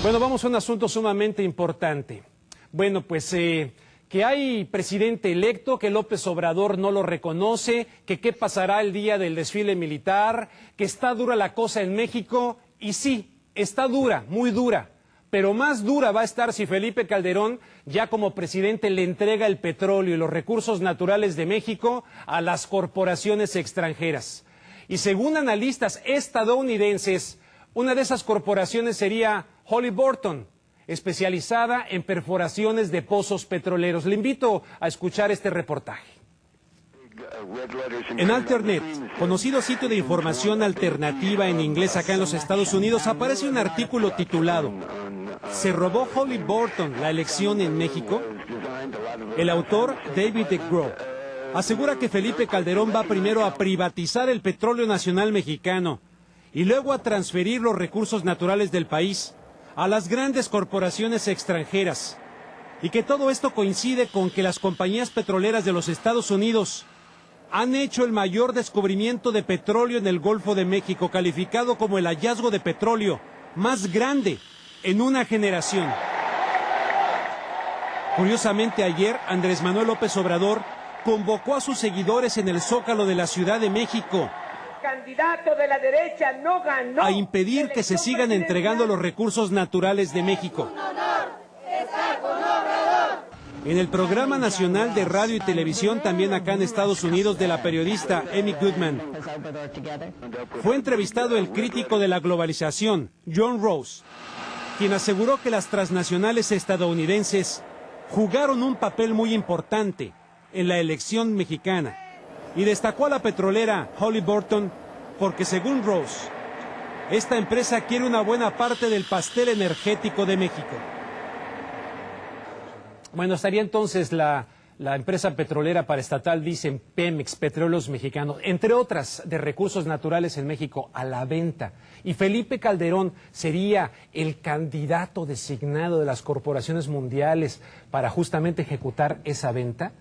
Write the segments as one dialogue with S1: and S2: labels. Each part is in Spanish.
S1: Bueno, vamos a un asunto sumamente importante. Bueno, pues que hay presidente electo, que López Obrador no lo reconoce, que qué pasará el día del desfile militar, que está dura la cosa en México, y sí, está dura, muy dura, pero más dura va a estar si Felipe Calderón, ya como presidente, le entrega el petróleo y los recursos naturales de México a las corporaciones extranjeras. Y según analistas estadounidenses, una de esas corporaciones sería Halliburton, especializada en perforaciones de pozos petroleros. Le invito a escuchar este reportaje. En Alternet, conocido sitio de información alternativa en inglés acá en los Estados Unidos, aparece un artículo titulado ¿Se robó Halliburton la elección en México? El autor, David DeGrow, asegura que Felipe Calderón va primero a privatizar el petróleo nacional mexicano y luego a transferir los recursos naturales del país a las grandes corporaciones extranjeras, y que todo esto coincide con que las compañías petroleras de los Estados Unidos han hecho el mayor descubrimiento de petróleo en el Golfo de México, calificado como el hallazgo de petróleo más grande en una generación. Curiosamente, ayer Andrés Manuel López Obrador convocó a sus seguidores en el Zócalo de la Ciudad de México
S2: candidato de la derecha no ganó
S1: a impedir que se sigan entregando los recursos naturales de México. En el programa nacional de radio y televisión, también acá en Estados Unidos, de la periodista Amy Goodman, fue entrevistado el crítico de la globalización, John Rose, quien aseguró que las transnacionales estadounidenses jugaron un papel muy importante en la elección mexicana, y destacó a la petrolera Halliburton porque, según Rose, esta empresa quiere una buena parte del pastel energético de México. Bueno, estaría entonces la empresa petrolera paraestatal, dicen Pemex, Petróleos Mexicanos, entre otras de recursos naturales en México, a la venta. Y Felipe Calderón sería el candidato designado de las corporaciones mundiales para justamente ejecutar esa venta.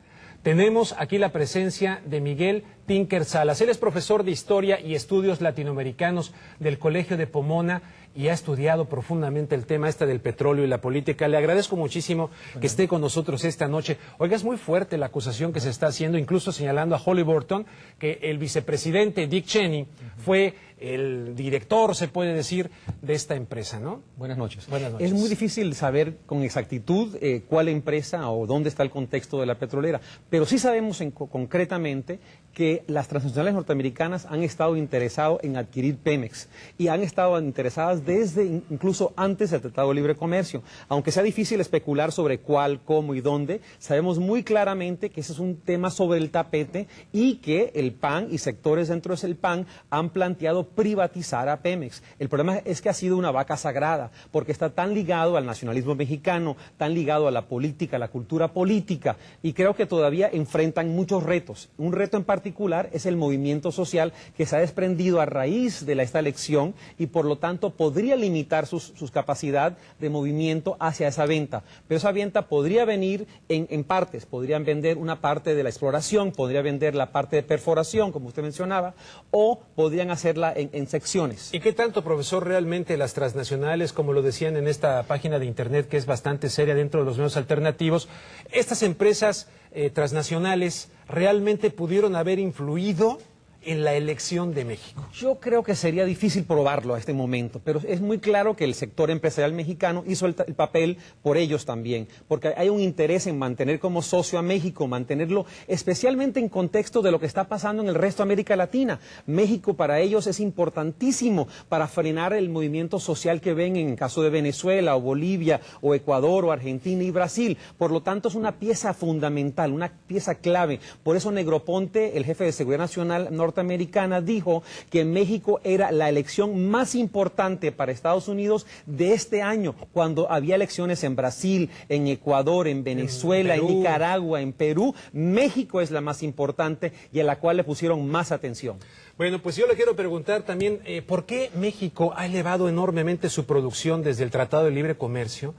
S1: Tenemos aquí la presencia de Miguel Tinker Salas. Él es profesor de Historia y Estudios Latinoamericanos del Colegio de Pomona y ha estudiado profundamente el tema del petróleo y la política. Le agradezco muchísimo que esté con nosotros esta noche. Oiga, es muy fuerte la acusación que se está haciendo, incluso señalando a Halliburton, que el vicepresidente Dick Cheney fue el director, se puede decir, de esta empresa, ¿no?
S3: Buenas noches.
S1: Buenas noches.
S3: Es muy difícil saber con exactitud cuál empresa o dónde está el contexto de la petrolera, pero sí sabemos concretamente que las transnacionales norteamericanas han estado interesadas en adquirir Pemex y han estado interesadas desde incluso antes del Tratado de Libre Comercio. Aunque sea difícil especular sobre cuál, cómo y dónde, sabemos muy claramente que ese es un tema sobre el tapete y que el PAN y sectores dentro del PAN han planteado privatizar a Pemex. El problema es que ha sido una vaca sagrada, porque está tan ligado al nacionalismo mexicano, tan ligado a la política, a la cultura política, y creo que todavía enfrentan muchos retos. Un reto en particular es el movimiento social que se ha desprendido a raíz de esta elección y por lo tanto podría limitar sus capacidad de movimiento hacia esa venta. Pero esa venta podría venir en partes, podrían vender una parte de la exploración, podría vender la parte de perforación, como usted mencionaba, o podrían hacerla en secciones.
S1: ¿Y qué tanto, profesor, realmente las transnacionales, como lo decían en esta página de internet que es bastante seria dentro de los medios alternativos, estas empresas transnacionales realmente pudieron haber influido en la elección de México?
S3: Yo creo que sería difícil probarlo a este momento, pero es muy claro que el sector empresarial mexicano hizo el papel por ellos también, porque hay un interés en mantener como socio a México, mantenerlo especialmente en contexto de lo que está pasando en el resto de América Latina. México para ellos es importantísimo para frenar el movimiento social que ven en el caso de Venezuela o Bolivia o Ecuador o Argentina y Brasil. Por lo tanto es una pieza fundamental, una pieza clave. Por eso Negroponte, el jefe de Seguridad Nacional norteamericana, dijo que México era la elección más importante para Estados Unidos de este año, cuando había elecciones en Brasil, en Ecuador, en Venezuela, en Nicaragua, en Perú. México es la más importante y a la cual le pusieron más atención.
S1: Bueno, pues yo le quiero preguntar también, ¿por qué México ha elevado enormemente su producción desde el Tratado de Libre Comercio,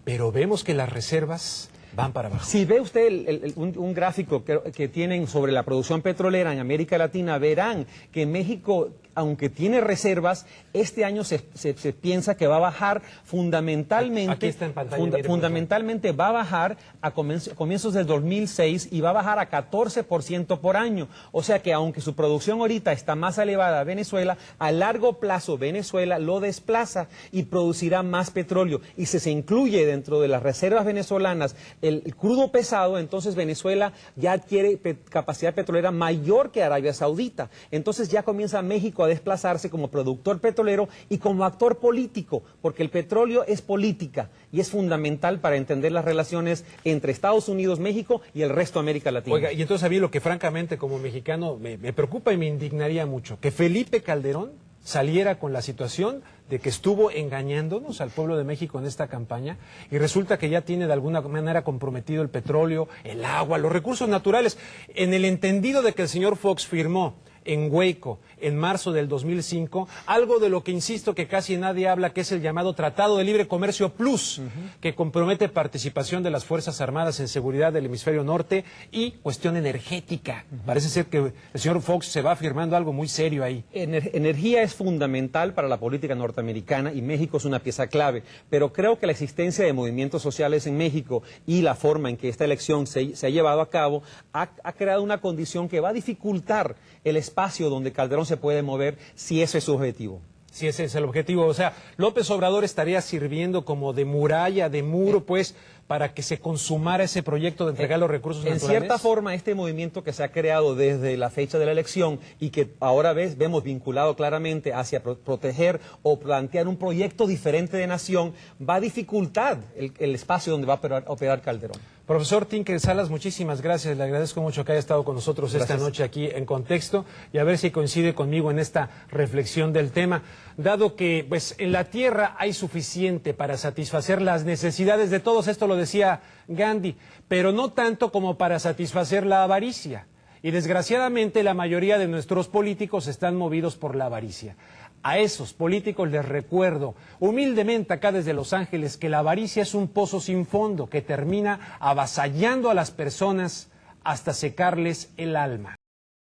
S1: pero vemos que las reservas van para abajo?
S3: Si ve usted un gráfico que tienen sobre la producción petrolera en América Latina, verán que México aunque tiene reservas, este año se piensa que va a bajar fundamentalmente.
S1: Aquí está en pantalla,
S3: fundamentalmente va a bajar a comienzos del 2006 y va a bajar a 14% por año. O sea que aunque su producción ahorita está más elevada a Venezuela, a largo plazo Venezuela lo desplaza y producirá más petróleo. Y si se incluye dentro de las reservas venezolanas el crudo pesado, entonces Venezuela ya adquiere capacidad petrolera mayor que Arabia Saudita. Entonces ya comienza México a desplazarse como productor petrolero y como actor político, porque el petróleo es política y es fundamental para entender las relaciones entre Estados Unidos, México y el resto de América Latina.
S1: Oiga, y entonces a mí lo que francamente como mexicano me preocupa y me indignaría mucho, que Felipe Calderón saliera con la situación de que estuvo engañándonos al pueblo de México en esta campaña y resulta que ya tiene de alguna manera comprometido el petróleo, el agua, los recursos naturales, en el entendido de que el señor Fox firmó en Waco, en marzo del 2005, algo de lo que insisto que casi nadie habla, que es el llamado Tratado de Libre Comercio Plus, que compromete participación de las Fuerzas Armadas en seguridad del hemisferio norte y cuestión energética. Parece ser que el señor Fox se va firmando algo muy serio ahí.
S3: Energía es fundamental para la política norteamericana y México es una pieza clave, pero creo que la existencia de movimientos sociales en México y la forma en que esta elección se ha llevado a cabo ha creado una condición que va a dificultar el espacio donde Calderón se puede mover si ese es su objetivo.
S1: Si ese es el objetivo, o sea, López Obrador estaría sirviendo como de muralla, de muro, pues, para que se consumara ese proyecto de entregar los recursos naturales.
S3: En cierta forma, este movimiento que se ha creado desde la fecha de la elección y que ahora vemos vinculado claramente hacia proteger o plantear un proyecto diferente de nación, va a dificultar el espacio donde va a operar Calderón.
S1: Profesor Tinker Salas, muchísimas gracias. Le agradezco mucho que haya estado con nosotros esta noche aquí en Contexto y a ver si coincide conmigo en esta reflexión del tema. Dado que pues en la tierra hay suficiente para satisfacer las necesidades de todos, esto lo decía Gandhi, pero no tanto como para satisfacer la avaricia. Y desgraciadamente la mayoría de nuestros políticos están movidos por la avaricia. A esos políticos les recuerdo humildemente acá desde Los Ángeles que la avaricia es un pozo sin fondo que termina avasallando a las personas hasta secarles el alma.